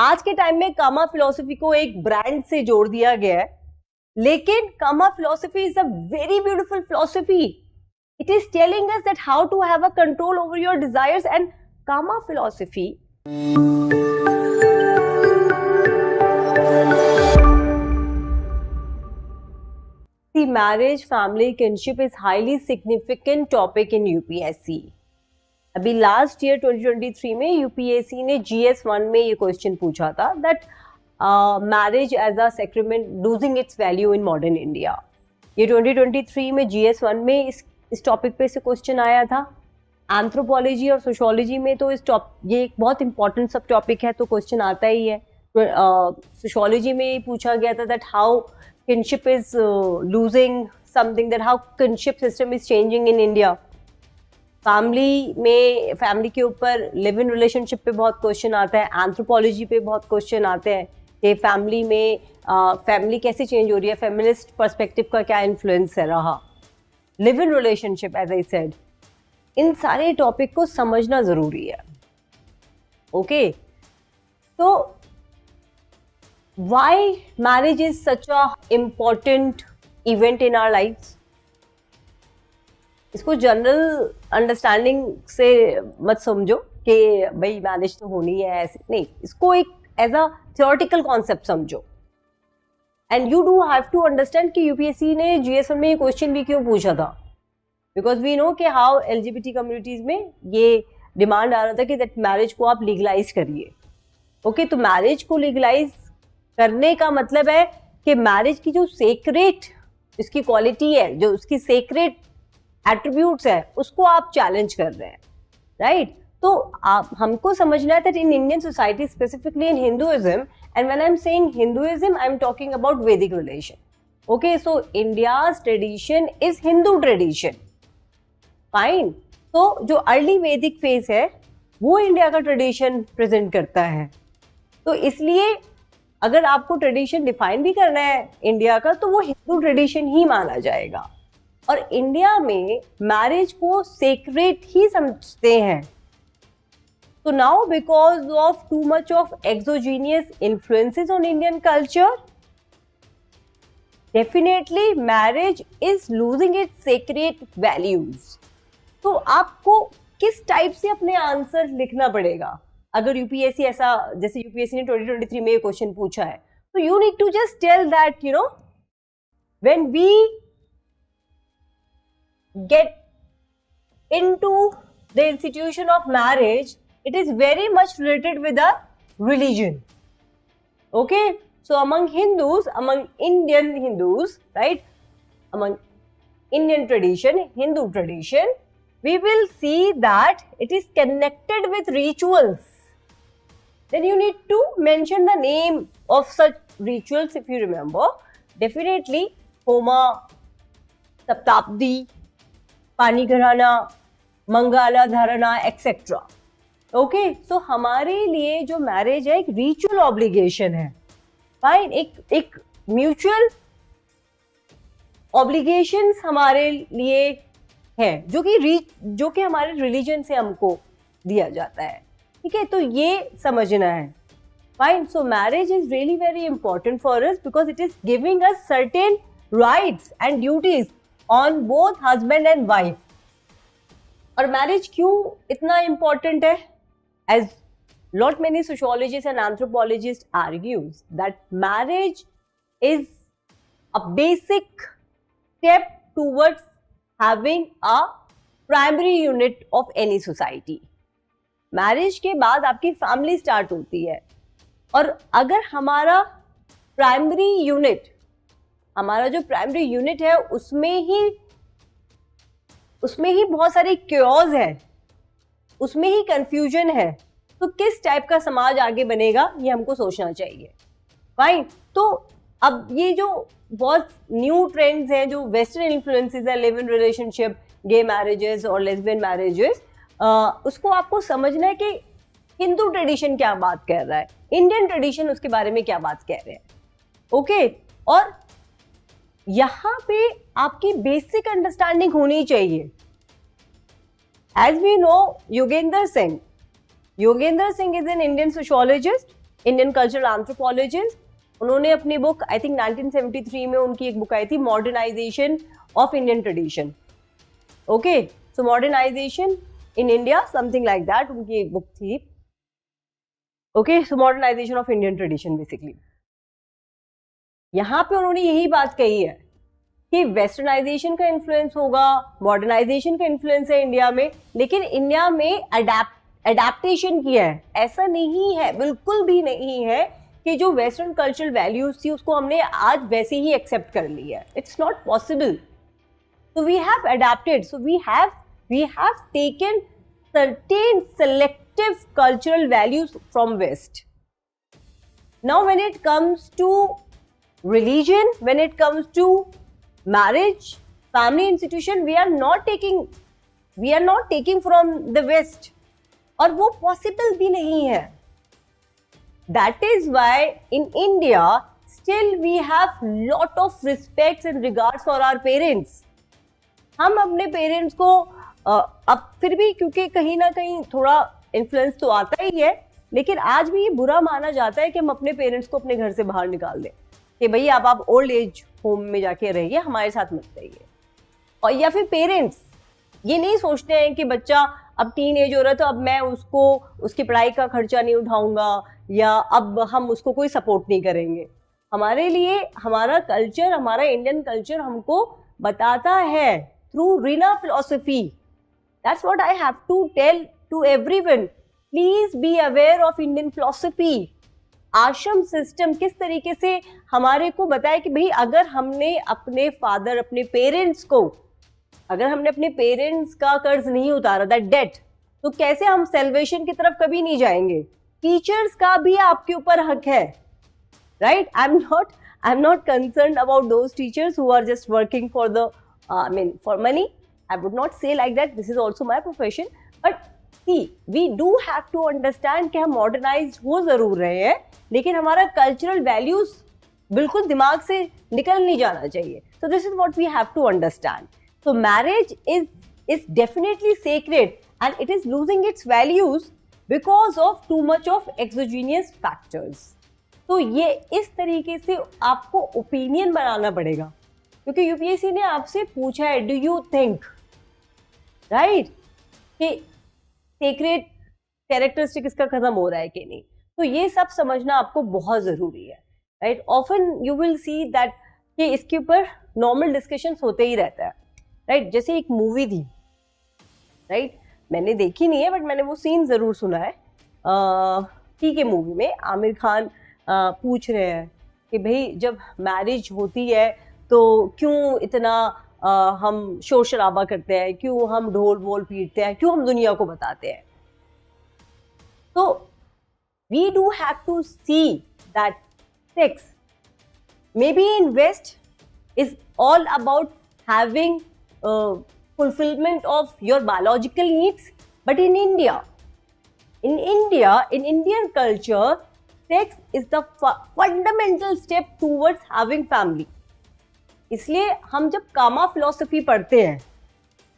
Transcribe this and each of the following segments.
आज के टाइम में कामा फिलोसफी को एक ब्रांड से जोड़ दिया गया है, लेकिन kama philosophy is a very beautiful philosophy. It is telling us that how to have a control over your desires, and Kama philosophy the marriage family kinship is highly significant topic in UPSC. अभी last year 2023 में UPSC ने GS1 में ये question पूछा था that marriage as a sacrament losing its value in modern India. ये 2023 में GS1 में इस टॉपिक पे से क्वेश्चन आया था. एंथ्रोपोलॉजी और सोशियोलॉजी में तो ये एक बहुत इंपॉर्टेंट सब टॉपिक है, तो क्वेश्चन आता ही है. सोशियोलॉजी में पूछा गया था that how kinship is losing something, that how kinship system is changing in India. Family के ऊपर लिव इन रिलेशनशिप पे बहुत क्वेश्चन आता है. एंथ्रोपोलॉजी पे बहुत क्वेश्चन आते हैं कि फैमिली में फैमिली कैसे चेंज हो रही है, फेमिनिस्ट पर्सपेक्टिव का क्या इन्फ्लुएंस है रहा, live in relationship as I said. इन सारे टॉपिक को समझना जरूरी है. ओके, तो why marriage is such a important event in our life. इसको जनरल अंडरस्टैंडिंग से मत समझो कि भाई मैरिज तो होनी है, ऐसे नहीं. इसको एक एज अ थियोरेटिकल कॉन्सेप्ट समझो. And you do have to understand कि यूपीएससी ने GS1 में ये क्वेश्चन भी क्यों पूछा था. बिकॉज वी नो कि हाउ LGBT कम्युनिटीज में ये डिमांड आ रहा था कि दैट मैरिज को आप लीगलाइज करिए. ओके, तो मैरिज को लीगलाइज करने का मतलब है कि मैरिज की जो सेक्रेट इसकी क्वालिटी है, जो उसकी सेक्रेट एट्रीब्यूट्स है, उसको आप चैलेंज कर रहे हैं, राइट. तो आप हमको समझना है that in Indian society, specifically in Hinduism, and when I'm saying Hinduism, I'm talking about Vedic religion. Okay, so India's tradition is Hindu tradition. Fine. तो जो अर्ली वैदिक फेज है वो इंडिया का ट्रेडिशन प्रेजेंट करता है. तो इसलिए अगर आपको ट्रेडिशन डिफाइन भी करना है इंडिया का, तो वो हिंदू ट्रेडिशन ही माना जाएगा. और इंडिया में मैरिज को सेक्रेट ही समझते हैं. So now, because of too much of exogenous influences on Indian culture, definitely marriage is losing its sacred values. तो आपको किस टाइप से अपने आंसर लिखना पड़ेगा अगर यूपीएससी ऐसा, जैसे यूपीएससी ने 2023 में ये क्वेश्चन पूछा है, तो you need to just tell that you know when we get into the institution of marriage, it is very much related with a religion. Okay, so among Hindus, among Indian Hindus, right, among Indian tradition, Hindu tradition, we will see that it is connected with rituals. Then you need to mention the name of such rituals if you remember. Definitely Homa, Saptabdi, Pani Gharana, Mangala Dharana, etc. Okay, so हमारे लिए जो marriage है एक ritual obligation है. Fine, एक mutual obligations हमारे लिए है जो कि हमारे रिलीजन से हमको दिया जाता है. ठीक है, तो ये समझना है. Fine, so marriage is really very important for us because it is giving us certain rights and duties on both husband and wife. और मैरिज क्यों इतना इंपॉर्टेंट है? As lot many sociologists and anthropologists argues that marriage is a basic step towards having a primary unit of any society. Marriage के बाद आपकी family start होती है, और अगर हमारा जो प्राइमरी यूनिट है उसमें ही बहुत सारे क्योज है, उसमें ही कंफ्यूजन है, तो किस टाइप का समाज आगे बनेगा ये हमको सोचना चाहिए. फाइन, तो अब ये जो बहुत न्यू ट्रेंड्स हैं, जो वेस्टर्न इन्फ्लुएंसेस है, live in relationship, gay marriages और लेस्बियन मैरिजेस, उसको आपको समझना है कि हिंदू ट्रेडिशन क्या बात कर रहा है, इंडियन ट्रेडिशन उसके बारे में क्या बात कह रहे हैं. ओके, और यहाँ पे आपकी बेसिक अंडरस्टैंडिंग होनी चाहिए. As we know, Yogendra Singh is an Indian sociologist Indian cultural anthropologist, उन्होंने अपनी बुक आई थिंक 1973 में उनकी एक बुक आई थी modernisation of Indian tradition. Okay, so modernisation in India something like that उनकी एक बुक थी. Okay, so modernisation of Indian tradition basically. यहाँ पे उन्होंने यही बात कही है कि वेस्टर्नाइजेशन का इन्फ्लुएंस होगा, मॉडर्नाइजेशन का इन्फ्लुएंस है इंडिया में, लेकिन इंडिया में अडेप्टेशन किया है. ऐसा नहीं है, बिल्कुल भी नहीं है कि जो वेस्टर्न कल्चरल वैल्यूज थी उसको हमने आज वैसे ही एक्सेप्ट कर लिया है. It's not possible. So we have adapted. So we have taken certain selective cultural values from West. Now, when it comes to religion, when it comes to marriage, family institution, we are not taking from the West. और वो possible भी नहीं है. That is why in India still we have lot of respects and regards for our parents. हम अपने parents को अब फिर भी क्योंकि कहीं ना कहीं थोड़ा इन्फ्लुएंस तो आता ही है, लेकिन आज भी ये बुरा माना जाता है कि हम अपने पेरेंट्स को अपने घर से बाहर निकाल दें कि भाई अब आप ओल्ड एज होम में जाके रहिए, हमारे साथ मत रहिए. और या फिर पेरेंट्स ये नहीं सोचते हैं कि बच्चा अब टीन एज हो रहा है तो अब मैं उसको उसकी पढ़ाई का खर्चा नहीं उठाऊंगा या अब हम उसको कोई सपोर्ट नहीं करेंगे. हमारे लिए हमारा कल्चर, हमारा इंडियन कल्चर हमको बताता है through Rina philosophy. That's what I have to tell to everyone. Please be aware of Indian philosophy. आश्रम सिस्टम किस तरीके से हमारे को बताया कि भाई अगर हमने अपने फादर, अपने पेरेंट्स को, अगर हमने अपने पेरेंट्स का कर्ज नहीं उतारा, दैट डेट, तो कैसे हम सेल्वेशन की तरफ कभी नहीं जाएंगे. टीचर्स का भी आपके ऊपर हक है, right? I am not concerned about those teachers who are just working for the for money. I would not say like that. This is also my profession. But see, we do have to understand कि हम modernized हो जरूर रहे हैं, लेकिन हमारा cultural values बिल्कुल दिमाग से निकल नहीं जाना चाहिए. So this is what we have to understand. So marriage is definitely sacred and it is losing its values because of too much of exogenous factors. तो ये इस तरीके से आपको opinion बनाना पड़ेगा, क्योंकि यूपीएससी ने आपसे पूछा है डू यू थिंक, राइट, कि सीक्रेट कैरेक्टरिस्टिक इसका खत्म हो रहा है कि नहीं. तो ये सब समझना आपको बहुत जरूरी है, right. Often you will see that कि इसके ऊपर नॉर्मल डिस्कशंस होते ही रहता है, राइट. जैसे एक मूवी थी, राइट, मैंने देखी नहीं है बट मैंने वो सीन जरूर सुना है. ठीक है, मूवी में आमिर खान पूछ रहे हैं कि भाई जब मैरिज होती है तो क्यों इतना हम शोर शराबा करते हैं, क्यों हम ढोल वोल पीटते हैं, क्यों हम दुनिया को बताते हैं. तो we do have to see that sex may be in west is all about having fulfillment of your biological needs, but in Indian culture, sex is the fundamental step towards having family. इसलिए हम जब कामा philosophy पढ़ते हैं,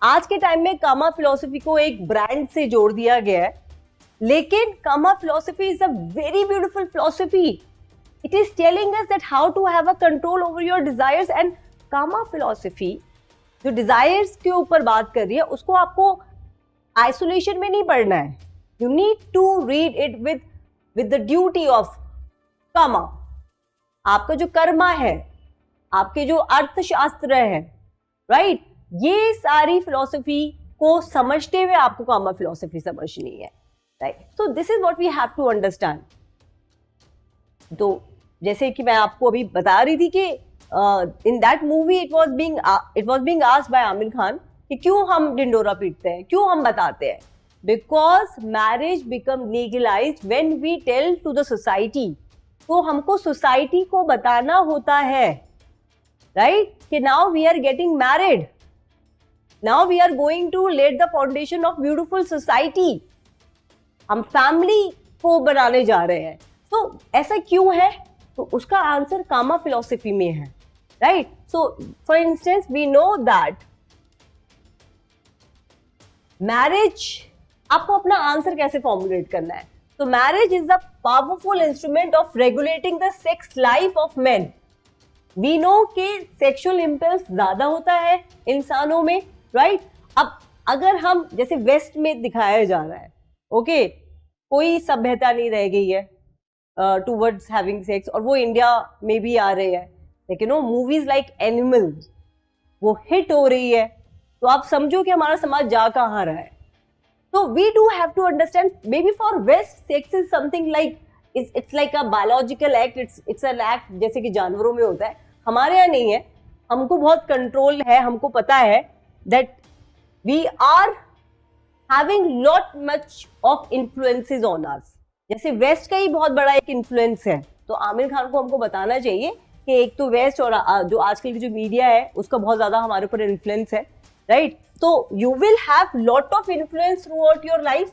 आज के time में कामा philosophy को एक ब्रांड से जोड़ दिया गया है, लेकिन kama philosophy is a very beautiful philosophy. It is telling us that how to have a control over your desires. And kama philosophy जो डिजायर्स के ऊपर बात कर रही है, उसको आपको आइसोलेशन में नहीं पढ़ना है. You need to read it with the duty of kama. आपका जो कर्मा है, आपके जो अर्थशास्त्र है, राइट, ये सारी फिलॉसफी को समझते हुए आपको कामा फिलॉसफी समझनी है, right. So this is what we have to understand. तो जैसे कि मैं आपको अभी बता रही थी कि in that movie it was being asked by Aamir Khan कि क्यों हम डिंडोरा पीटते हैं, क्यों हम बताते हैं. Because marriage become legalized when we tell to the society. तो हमको सोसाइटी को बताना होता है, राइट, कि now we are getting married, now we are going to lay the foundation of beautiful society. हम फैमिली को बनाने जा रहे हैं. तो ऐसा क्यों है? तो उसका आंसर कामा फिलॉसफी में है, right? So, for instance, we know that marriage, आपको अपना आंसर कैसे फॉर्मुलेट करना है. तो marriage is the powerful instrument of regulating the sex life of men. We know कि sexual impulse ज्यादा होता है इंसानों में, right? अब अगर हम जैसे वेस्ट में दिखाया जा रहा है, ओके, कोई सभ्यता नहीं रह गई है टूवर्ड्स हैविंग सेक्स, और वो इंडिया में भी आ रहे हैं, लेकिन वो मूवीज लाइक एनिमल्स वो हिट हो रही है, तो आप समझो कि हमारा समाज जा कहाँ रहा है. तो we do have to understand, may be for west sex is something like it's like a biological act, it's an act जैसे कि जानवरों में होता है. हमारे यहाँ नहीं है, हमको बहुत कंट्रोल है, हमको पता है that we are having lot much of influences on us. जैसे वेस्ट का ही बहुत बड़ा एक इन्फ्लुएंस है, तो आमिर खान को हमको बताना चाहिए कि एक तो वेस्ट और जो आजकल की जो मीडिया है उसका बहुत ज्यादा हमारे ऊपर इन्फ्लुएंस है, राइट? तो you will have lot of influence through out your life,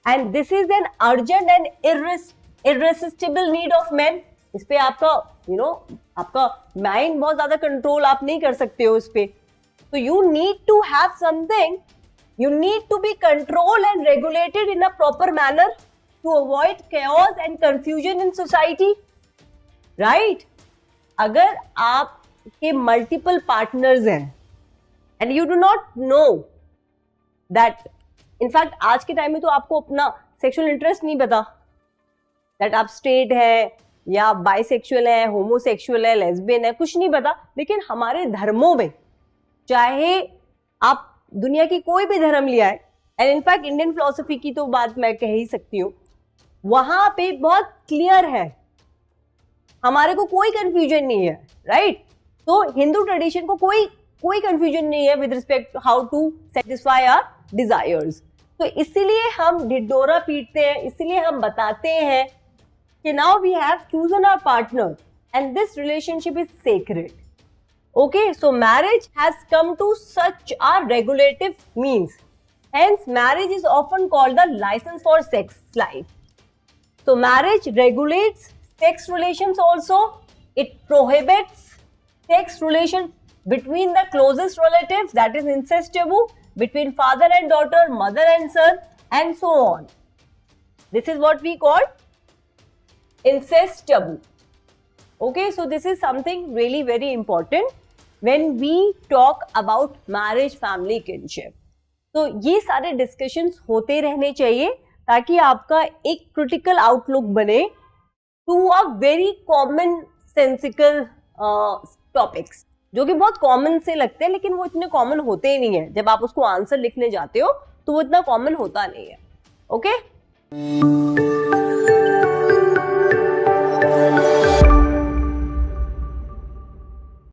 and this is an urgent and irresistible need of man. इस पे आपका आपका माइंड बहुत ज्यादा कंट्रोल आप नहीं कर सकते हो इस पे. तो you need to have something, you need to be controlled and regulated in a proper manner to avoid chaos and confusion in society, right? अगर आपके multiple partners हैं and you do not know that, in fact आज के time में तो आपको अपना sexual interest नहीं पता, that आप straight है या bisexual है, homosexual है, lesbian है, कुछ नहीं पता. लेकिन हमारे धर्मों में, चाहे आप दुनिया की कोई भी धर्म लिया है, एंड इनफैक्ट इंडियन फिलोसफी की तो बात मैं कह ही सकती हूँ, वहां पे बहुत क्लियर है, हमारे को कोई कंफ्यूजन नहीं है, राइट? तो हिंदू ट्रेडिशन को कोई कंफ्यूजन नहीं है with respect how to satisfy our desires. तो इसीलिए हम ढिढोरा पीटते हैं, इसीलिए हम बताते हैं कि now we have chosen our partner and this relationship is sacred. Okay, so marriage has come to such a regulative means. Hence, marriage is often called the license for sex life. So, marriage regulates sex relations also. It prohibits sex relations between the closest relatives, that is incest taboo, between father and daughter, mother and son, and so on. This is what we call incest taboo. Okay, so this is something really very important when we talk about marriage, family, kinship. तो ये सारे discussions होते रहने चाहिए ताकि आपका एक critical outlook बने to a very common sensical topics, जो कि बहुत कॉमन से लगते हैं लेकिन वो इतने कॉमन होते ही नहीं है. जब आप उसको आंसर लिखने जाते हो तो वो इतना कॉमन होता नहीं है. ओके